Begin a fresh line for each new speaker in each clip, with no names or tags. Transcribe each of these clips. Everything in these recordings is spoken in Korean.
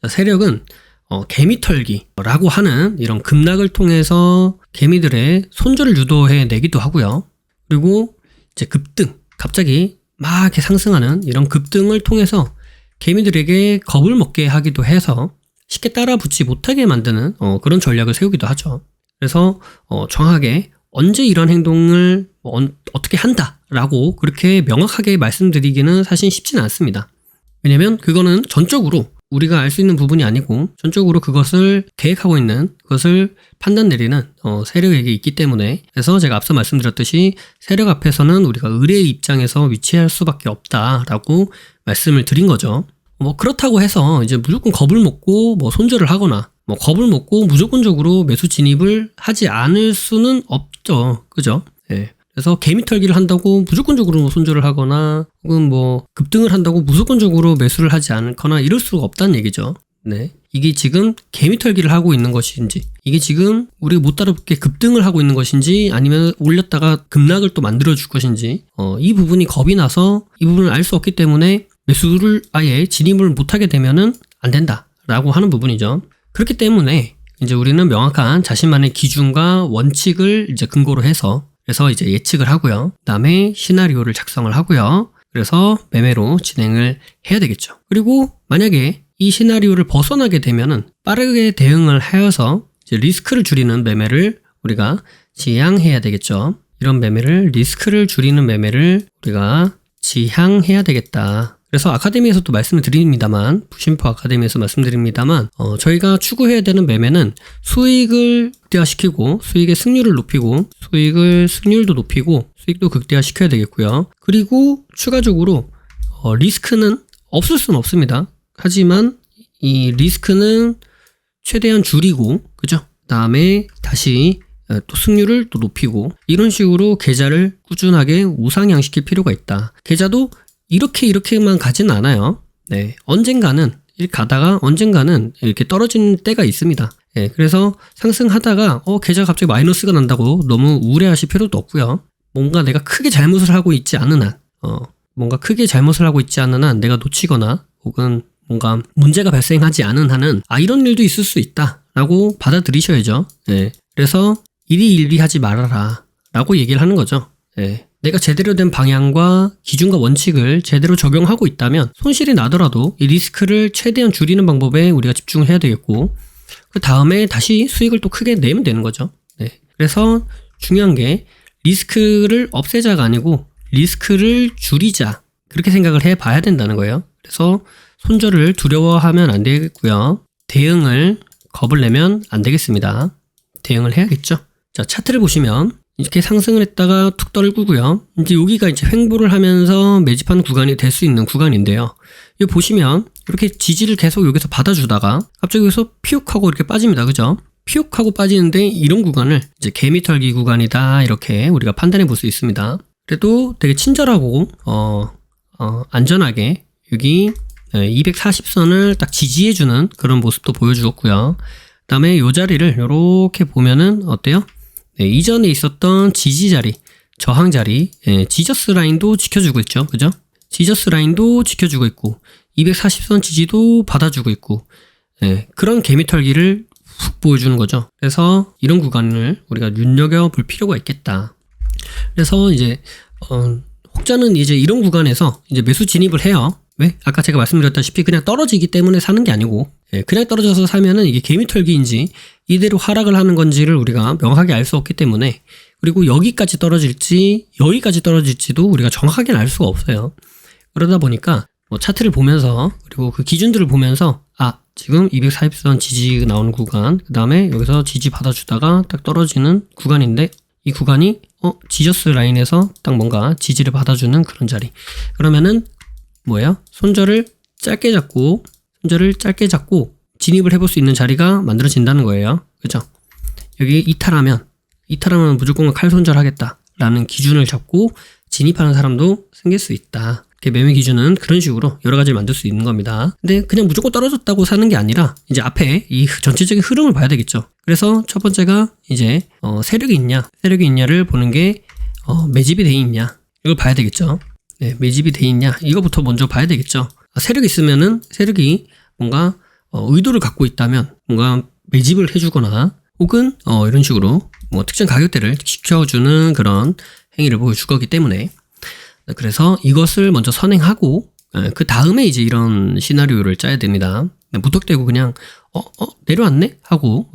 자, 세력은 개미털기라고 하는 이런 급락을 통해서 개미들의 손절을 유도해 내기도 하고요. 그리고 이제 급등, 갑자기 막 이렇게 상승하는 이런 급등을 통해서 개미들에게 겁을 먹게 하기도 해서 쉽게 따라 붙지 못하게 만드는 그런 전략을 세우기도 하죠. 그래서 정확하게 언제 이런 행동을 어떻게 한다라고 그렇게 명확하게 말씀드리기는 사실 쉽지는 않습니다. 왜냐면 그거는 전적으로 우리가 알 수 있는 부분이 아니고 전적으로 그것을 계획하고 있는, 그것을 판단 내리는 세력에게 있기 때문에, 그래서 제가 앞서 말씀드렸듯이 세력 앞에서는 우리가 의뢰의 입장에서 위치할 수밖에 없다라고 말씀을 드린 거죠. 그렇다고 해서 이제 무조건 겁을 먹고 손절을 하거나 겁을 먹고 무조건적으로 매수 진입을 하지 않을 수는 없죠. 그죠? 네. 그래서 개미털기를 한다고 무조건적으로 손절을 하거나 혹은 급등을 한다고 무조건적으로 매수를 하지 않거나 이럴 수가 없다는 얘기죠. 네. 이게 지금 개미털기를 하고 있는 것인지, 이게 지금 우리가 못 따라붙게 급등을 하고 있는 것인지, 아니면 올렸다가 급락을 또 만들어줄 것인지, 이 부분이 겁이 나서 이 부분을 알 수 없기 때문에 매수를 아예 진입을 못하게 되면은 안 된다라고 하는 부분이죠. 그렇기 때문에 이제 우리는 명확한 자신만의 기준과 원칙을 이제 근거로 해서, 그래서 이제 예측을 하고요. 그 다음에 시나리오를 작성을 하고요. 그래서 매매로 진행을 해야 되겠죠. 그리고 만약에 이 시나리오를 벗어나게 되면은 빠르게 대응을 하여서 이제 리스크를 줄이는 매매를 우리가 지향해야 되겠죠. 이런 매매를, 리스크를 줄이는 매매를 우리가 지향해야 되겠다. 그래서 아카데미에서도 말씀을 드립니다만, 부심포 아카데미에서 말씀드립니다만, 저희가 추구해야 되는 매매는 수익을 극대화시키고, 수익의 승률을 높이고, 승률도 높이고, 수익도 극대화시켜야 되겠고요. 그리고 추가적으로 리스크는 없을 수는 없습니다. 하지만 이 리스크는 최대한 줄이고, 그죠? 다음에 다시 또 승률을 또 높이고, 이런 식으로 계좌를 꾸준하게 우상향시킬 필요가 있다. 계좌도 이렇게만 가지는 않아요. 네. 언젠가는 이렇게 떨어지는 때가 있습니다. 네. 그래서 상승하다가 계좌가 갑자기 마이너스가 난다고 너무 우울해하실 필요도 없고요. 뭔가 내가 크게 잘못을 하고 있지 않은 한, 내가 놓치거나 혹은 뭔가 문제가 발생하지 않은 한은 이런 일도 있을 수 있다라고 받아들이셔야죠. 네. 그래서 일희일비하지 말아라 라고 얘기를 하는 거죠. 네. 내가 제대로 된 방향과 기준과 원칙을 제대로 적용하고 있다면 손실이 나더라도 이 리스크를 최대한 줄이는 방법에 우리가 집중을 해야 되겠고, 그 다음에 다시 수익을 또 크게 내면 되는 거죠. 네. 그래서 중요한 게 리스크를 없애자가 아니고 리스크를 줄이자, 그렇게 생각을 해봐야 된다는 거예요. 그래서 손절을 두려워하면 안 되겠고요. 대응을 겁을 내면 안 되겠습니다. 대응을 해야겠죠. 자, 차트를 보시면 이렇게 상승을 했다가 툭 떨구고요. 이제 여기가 이제 횡보를 하면서 매집하는 구간이 될 수 있는 구간인데요. 여기 보시면 이렇게 지지를 계속 여기서 받아주다가 갑자기 여기서 피욱하고 이렇게 빠집니다. 그죠? 피욱하고 빠지는데 이런 구간을 이제 개미털기 구간이다, 이렇게 우리가 판단해 볼 수 있습니다. 그래도 되게 친절하고 안전하게 여기 240선을 딱 지지해주는 그런 모습도 보여주었고요. 그 다음에 이 자리를 이렇게 보면은 어때요? 네, 이전에 있었던 지지 자리, 저항 자리, 지저스 라인도 지켜주고 있죠. 그죠? 지저스 라인도 지켜주고 있고, 240선 지지도 받아주고 있고, 그런 개미털기를 훅 보여주는 거죠. 그래서 이런 구간을 우리가 눈여겨볼 필요가 있겠다. 그래서 이제, 혹자는 이제 이런 구간에서 이제 매수 진입을 해요. 왜? 아까 제가 말씀드렸다시피 그냥 떨어지기 때문에 사는 게 아니고, 그냥 떨어져서 사면은 이게 개미털기인지 이대로 하락을 하는 건지를 우리가 명확하게 알 수 없기 때문에, 그리고 여기까지 떨어질지 여기까지 떨어질지도 우리가 정확하게 알 수가 없어요. 그러다 보니까 차트를 보면서, 그리고 그 기준들을 보면서 지금 240선 지지 나오는 구간, 그 다음에 여기서 지지 받아주다가 딱 떨어지는 구간인데, 이 구간이 지저스 라인에서 딱 뭔가 지지를 받아주는 그런 자리. 그러면은 뭐예요? 손절을 짧게 잡고 진입을 해볼 수 있는 자리가 만들어진다는 거예요. 그죠? 여기 이탈하면 무조건 칼손절 하겠다라는 기준을 잡고 진입하는 사람도 생길 수 있다. 이렇게 매매 기준은 그런 식으로 여러 가지를 만들 수 있는 겁니다. 근데 그냥 무조건 떨어졌다고 사는 게 아니라 이제 앞에 이 전체적인 흐름을 봐야 되겠죠. 그래서 첫 번째가 이제 세력이 있냐를 보는 게 매집이 돼 있냐, 이걸 봐야 되겠죠. 네, 매집이 돼 있냐, 이거부터 먼저 봐야 되겠죠. 세력이 있으면은 세력이 뭔가 의도를 갖고 있다면 뭔가 매집을 해주거나 혹은 이런 식으로 뭐 특정 가격대를 지켜주는 그런 행위를 보여줄 거기 때문에 그래서 이것을 먼저 선행하고 그 다음에 이제 이런 시나리오를 짜야 됩니다. 무턱대고 그냥 내려왔네? 하고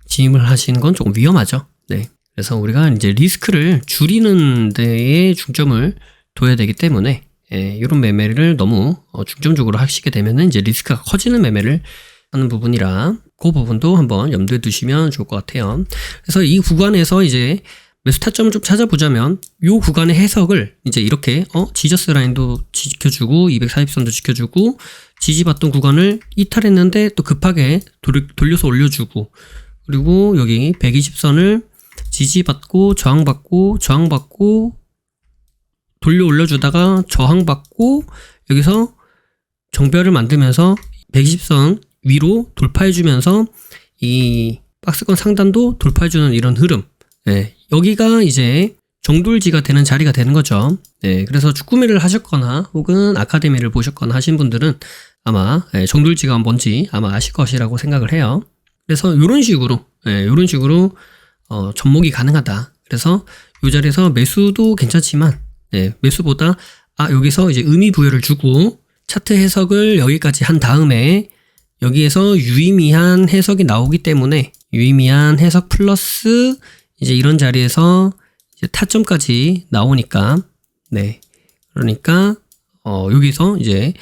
진입을 하시는 건 조금 위험하죠. 네. 그래서 우리가 이제 리스크를 줄이는 데에 중점을 둬야 되기 때문에 이런 매매를 너무 중점적으로 하시게 되면은 이제 리스크가 커지는 매매를 하는 부분이라 그 부분도 한번 염두에 두시면 좋을 것 같아요. 그래서 이 구간에서 이제 매수 타점을 좀 찾아보자면 이 구간의 해석을 이제 이렇게 지저스 라인도 지켜주고 240선도 지켜주고 지지받던 구간을 이탈했는데 또 급하게 돌려서 올려주고 그리고 여기 120선을 지지받고 저항받고 돌려 올려주다가 저항받고 여기서 정배를 만들면서 120선 위로 돌파해주면서 이 박스권 상단도 돌파해주는 이런 흐름. 네, 여기가 이제 정돌지가 되는 자리가 되는 거죠. 네, 그래서 주꾸미를 하셨거나 혹은 아카데미를 보셨거나 하신 분들은 아마 정돌지가 뭔지 아마 아실 것이라고 생각을 해요. 그래서 이런 식으로 접목이 가능하다. 그래서 이 자리에서 매수도 괜찮지만 매수보다 여기서 이제 의미 부여를 주고 차트 해석을 여기까지 한 다음에 여기에서 유의미한 해석이 나오기 때문에 유의미한 해석 플러스 이제 이런 자리에서 이제 타점까지 나오니까 그러니까 여기서 이제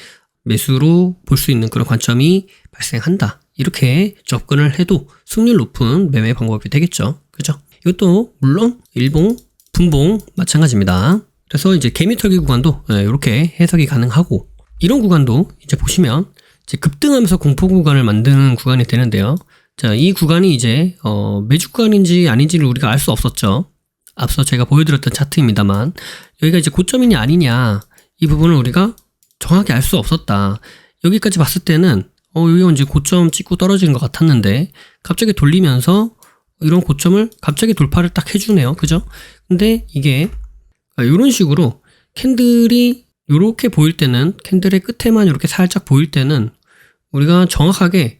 매수로 볼 수 있는 그런 관점이 발생한다. 이렇게 접근을 해도 승률 높은 매매 방법이 되겠죠. 그죠? 이것도 물론 일봉, 분봉 마찬가지입니다. 그래서 이제 개미털기 구간도 이렇게 해석이 가능하고 이런 구간도 이제 보시면 이제 급등하면서 공포 구간을 만드는 구간이 되는데요. 자, 이 구간이 이제 매주 구간인지 아닌지를 우리가 알 수 없었죠. 앞서 제가 보여드렸던 차트입니다만 여기가 이제 고점이냐 아니냐 이 부분을 우리가 정확히 알 수 없었다. 여기까지 봤을 때는 여기가 이제 고점 찍고 떨어지는 것 같았는데 갑자기 돌리면서 이런 고점을 갑자기 돌파를 딱 해주네요. 그죠? 근데 이게 이런 식으로 캔들이 이렇게 보일 때는 캔들의 끝에만 이렇게 살짝 보일 때는 우리가 정확하게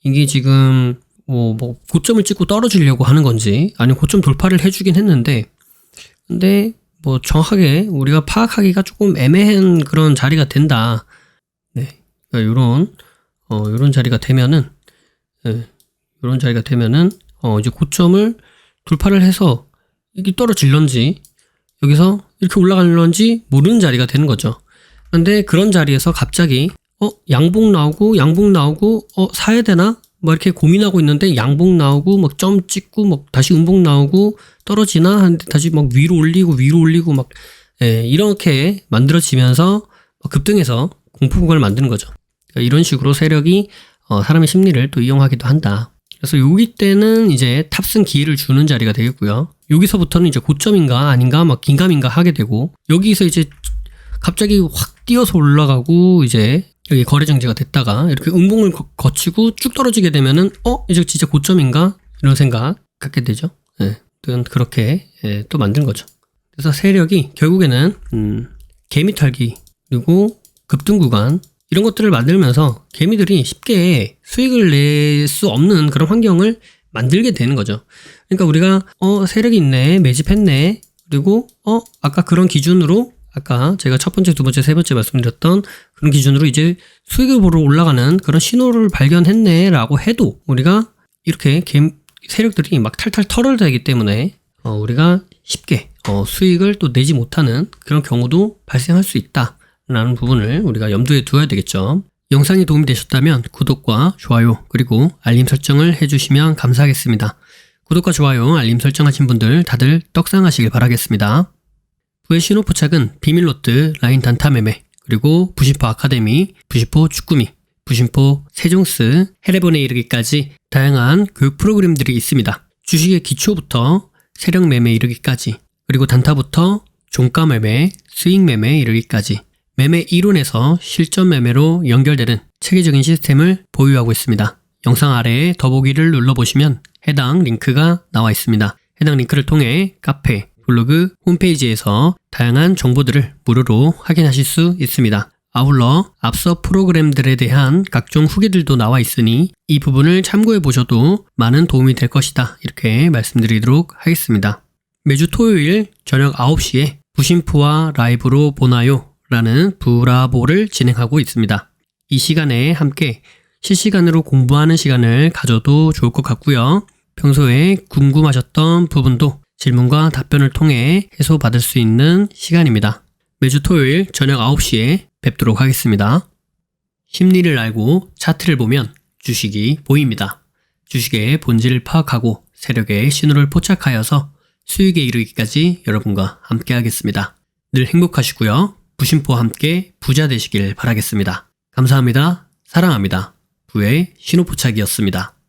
이게 지금 뭐 고점을 찍고 떨어지려고 하는 건지 아니면 고점 돌파를 해주긴 했는데 근데 뭐 정확하게 우리가 파악하기가 조금 애매한 그런 자리가 된다. 네, 그러니까 이런 자리가 되면은 이런 자리가 되면은 이제 고점을 돌파를 해서 이게 떨어질런지 여기서 이렇게 올라갈런지 모르는 자리가 되는 거죠. 근데 그런 자리에서 갑자기 양봉 나오고 사야 되나? 뭐 이렇게 고민하고 있는데 양봉 나오고 막 점 찍고 막 다시 음봉 나오고 떨어지나 하는데 다시 막 위로 올리고 막 이렇게 만들어지면서 급등해서 공포 구간을 만드는 거죠. 그러니까 이런 식으로 세력이 사람의 심리를 또 이용하기도 한다. 그래서 여기 때는 이제 탑승 기회를 주는 자리가 되겠고요. 여기서부터는 이제 고점인가 아닌가 막 긴가민가 하게 되고 여기서 이제 갑자기 확 뛰어서 올라가고 이제 여기 거래 정지가 됐다가 이렇게 음봉을 거치고 쭉 떨어지게 되면은 이제 진짜 고점인가 이런 생각 갖게 되죠. 그렇게 또 만든 거죠. 그래서 세력이 결국에는 개미 털기 그리고 급등 구간 이런 것들을 만들면서 개미들이 쉽게 수익을 낼 수 없는 그런 환경을 만들게 되는 거죠. 그러니까 우리가 세력이 있네, 매집했네, 그리고 아까 그런 기준으로 아까 제가 첫 번째, 두 번째, 세 번째 말씀드렸던 그런 기준으로 이제 수익을 보러 올라가는 그런 신호를 발견했네라고 해도 우리가 이렇게 세력들이 막 탈탈 털어대기 때문에 우리가 쉽게 수익을 또 내지 못하는 그런 경우도 발생할 수 있다라는 부분을 우리가 염두에 두어야 되겠죠. 영상이 도움이 되셨다면 구독과 좋아요 그리고 알림 설정을 해주시면 감사하겠습니다. 구독과 좋아요, 알림 설정하신 분들 다들 떡상하시길 바라겠습니다. 부의 신호 포착은 비밀로트, 라인 단타 매매, 그리고 부심포 아카데미, 부심포 주꾸미, 부심포 세종스, 해례본에 이르기까지 다양한 교육 프로그램들이 있습니다. 주식의 기초부터 세력 매매 이르기까지, 그리고 단타부터 종가 매매, 수익 매매 이르기까지 매매 이론에서 실전 매매로 연결되는 체계적인 시스템을 보유하고 있습니다. 영상 아래에 더보기를 눌러보시면 해당 링크가 나와 있습니다. 해당 링크를 통해 카페, 블로그, 홈페이지에서 다양한 정보들을 무료로 확인하실 수 있습니다. 아울러 앞서 프로그램들에 대한 각종 후기들도 나와 있으니 이 부분을 참고해 보셔도 많은 도움이 될 것이다. 이렇게 말씀드리도록 하겠습니다. 매주 토요일 저녁 9시에 부심포와 라이브로 보나요? 라는 브라보를 진행하고 있습니다. 이 시간에 함께 실시간으로 공부하는 시간을 가져도 좋을 것 같고요. 평소에 궁금하셨던 부분도 질문과 답변을 통해 해소받을 수 있는 시간입니다. 매주 토요일 저녁 9시에 뵙도록 하겠습니다. 심리를 알고 차트를 보면 주식이 보입니다. 주식의 본질을 파악하고 세력의 신호를 포착하여서 수익에 이르기까지 여러분과 함께 하겠습니다. 늘 행복하시고요. 부심포와 함께 부자 되시길 바라겠습니다. 감사합니다. 사랑합니다. 부의 신호 포착이었습니다.